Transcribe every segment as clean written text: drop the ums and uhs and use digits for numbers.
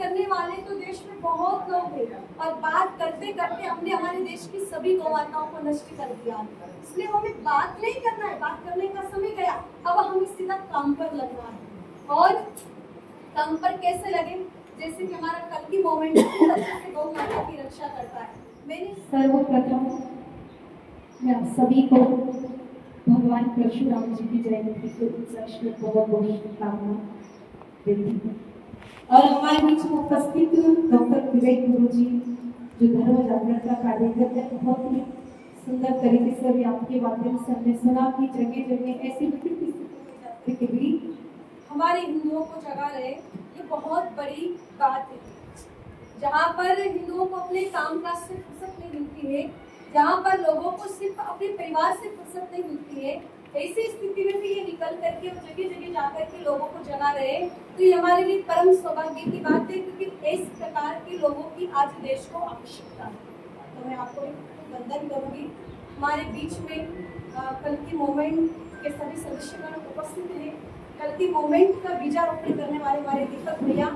करने वाले तो देश में बहुत लोग हैं और बात करते करते हमने हमारे देश की सभी गौमाताओं को नष्ट कर दिया। इसलिए हमें बात नहीं करना है, बात करने का समय गया, अब हमें सीधा काम पर लगना है। और काम पर कैसे लगे, जैसे कि हमारा कल की मोमेंट से गौ माता की रक्षा करता है। मैंने सर्वप्रथम मैं आप सभी को भगवान परशुराम जी की जयंती के उत्सव में बहुत बहुत शुभकामना देती हूँ। और हमारे बीच में उपस्थित डॉक्टर विवेक गुरु जी जो धर्म जागरण का कार्य करते हैं, बहुत ही सुंदर तरीके से भी आपके माध्यम से हमने सुना कि जगह जगह ऐसी विभिन्न स्थिति के भी हमारे हिंदुओं को जगा रहे, ये बहुत बड़ी बात है। जहाँ पर हिंदुओं को अपने काम काज से फुर्सत नहीं मिलती है, जहाँ पर लोगों को सिर्फ अपने परिवार से फुर्सत नहीं मिलती है, ऐसी स्थिति में भी ये निकल करके और जगह जगह जाकर के लोगों को जगा रहे, तो ये हमारे लिए परम सौभाग्य की बात है, क्योंकि इस प्रकार के लोगों की आज देश को आवश्यकता है। तो मैं आपको वंदन करूंगी। हमारे बीच में कल की मोमेंट के सभी सदस्यगण उपस्थित हैं। कल की मोमेंट का बीजारोपण करने वाले हमारे दीपक भैया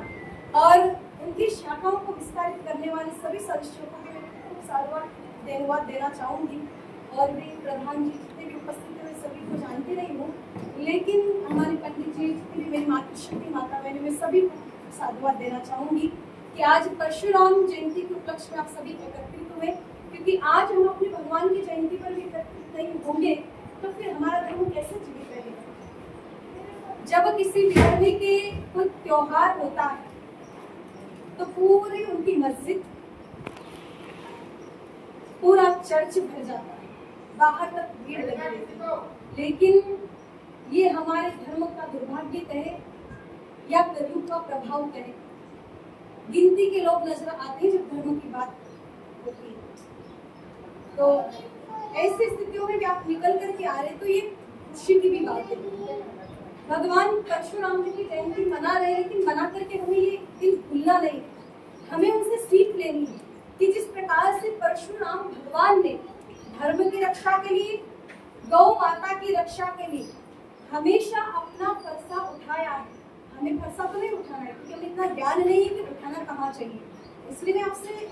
और उनकी शाखाओं को विस्तारित करने वाले सभी सदस्यों को मैं खूब साधुवाद धन्यवाद देना चाहूँगी। और भी प्रधान जी जितने भी उपस्थित हैं, सभी को जानती नहीं हूँ, लेकिन हमारे पंडित जी जितनी भी मेरी मातृशक्ति माता बहने, मैं सभी को साधुवाद देना चाहूँगी कि आज परशुराम जयंती के उपलक्ष्य में आप सभी एकत्रित हुए, क्योंकि आज हम अपने भगवान की जयंती पर भी एकत्रित नहीं होंगे तो फिर हमारा धर्म कैसे जीवित रहेगा। जब किसी धर्म के कोई त्योहार होता है तो पूरी उनकी मस्जिद, पूरा चर्च भर जाता है, बाहर तक भीड़ लगी रहती है। लेकिन ये हमारे धर्म का दुर्भाग्य कहे या कलयुग का प्रभाव कहे, गिनती के लोग नजर आते हैं जब धर्म की बात होती है। तो ऐसी स्थितियों में भी आप निकल करके आ रहे, तो ये खुशी की भी बात है। भगवान परशुराम जी की जयंती मना रहे, लेकिन मना करके हमें ये दिल भूलना नहीं, हमें उनसे सीख लेनी है कि जिस प्रकार से परशुराम भगवान ने धर्म की रक्षा के लिए, गौ माता की रक्षा के लिए हमेशा अपना फरसा उठाया है। हमें फरसा तो नहीं उठाना है, क्योंकि हमें इतना ज्ञान नहीं है कि उठाना कहाँ चाहिए। इसलिए मैं आपसे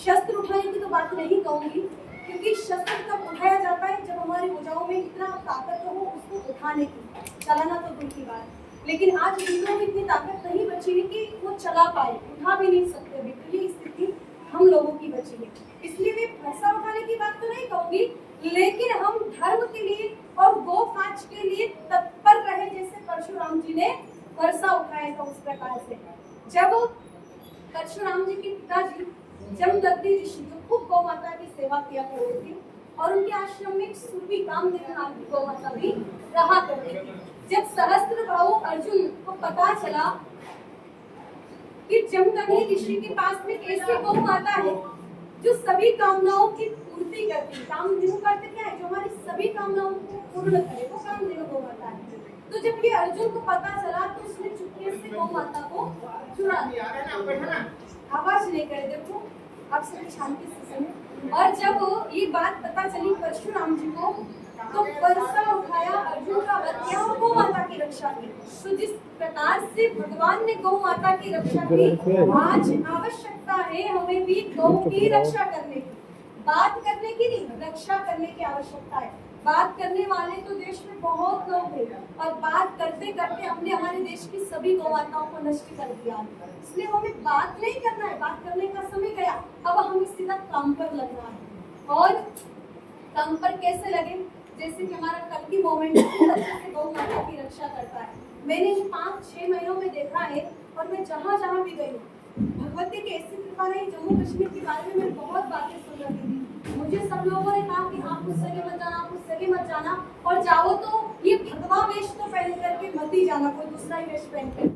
शस्त्र उठाने की तो बात नहीं कहूँगी, क्योंकि शस्त्र तब उठाया जाता है जब हमारी भुजाओं में इतना ताकत हो उसको उठाने की, चलाना तो दूर की बात। लेकिन आज हिंदुओं में इतनी ताकत नहीं बची है कि वो चला पाए, उठा भी नहीं सकते अभी, तो ये स्थिति हम लोगों की बची है। इसलिए मैं फरसा उठाने की बात तो नहीं कहूँगी, लेकिन हम धर्म के लिए और गौ काज के लिए तत्पर रहे, जैसे परशुराम जी ने फरसा उठाया था उस प्रकार से। जब परशुराम जी के पिताजी जमदग्नि ऋषि जो खूब गौ माता की सेवा किया करते थे, और उनके आश्रम में सुरभि कामदेव नाम की गौ माता भी रहा करती थी। जब सहस्त्रबाहु अर्जुन को पता चला कि जमदग्नि ऋषि के पास में ऐसी गौ माता है जो सभी कामनाओं की पूर्ति करती है, कामधेनु का अर्थ क्या है, जो हमारी सभी कामनाओं को पूर्ण करे, वो कामधेनु गौ माता है। तो जब ये अर्जुन को पता चला तो उसने चुपके से गौ माता को चुरा लिया। आवाज नहीं करे, देखो आप सभी शांति से सुनो। और जब ये बात पता चली परशुराम जी को, तो फरसा उठाया, अर्जुन का वध किया और गौ माता की रक्षा की। तो जिस प्रकार से भगवान ने गौ माता की रक्षा की, आज आवश्यकता है हमें भी गौ की रक्षा करने की, बात करने की नहीं, रक्षा करने की आवश्यकता है। बात करने वाले तो देश में बहुत लोग हैं और बात करते करते हमने हमारे देश की सभी गौमाताओं को नष्ट कर दिया। इसलिए हमें बात नहीं करना है, बात करने का समय गया, अब हमें सीधा काम पर लगना है। और काम पर कैसे लगे, जैसे कि हमारा कल की मोमेंट से गौ माता की रक्षा करता है। मैंने इन 5-6 महीनों में देखा है, और मैं जहाँ जहाँ भी गई भगवती की ऐसी कृपा रही, जम्मू कश्मीर के बारे में मैं बहुत बातें सुन रही थी। मुझे सब लोगों ने कहा कि आप उस जगह मत जाना, आप उस जगह मत जाना, और जाओ तो ये भगवा वेश तो पहन करके मत ही जाना, कोई दूसरा ही वेश पहन कर।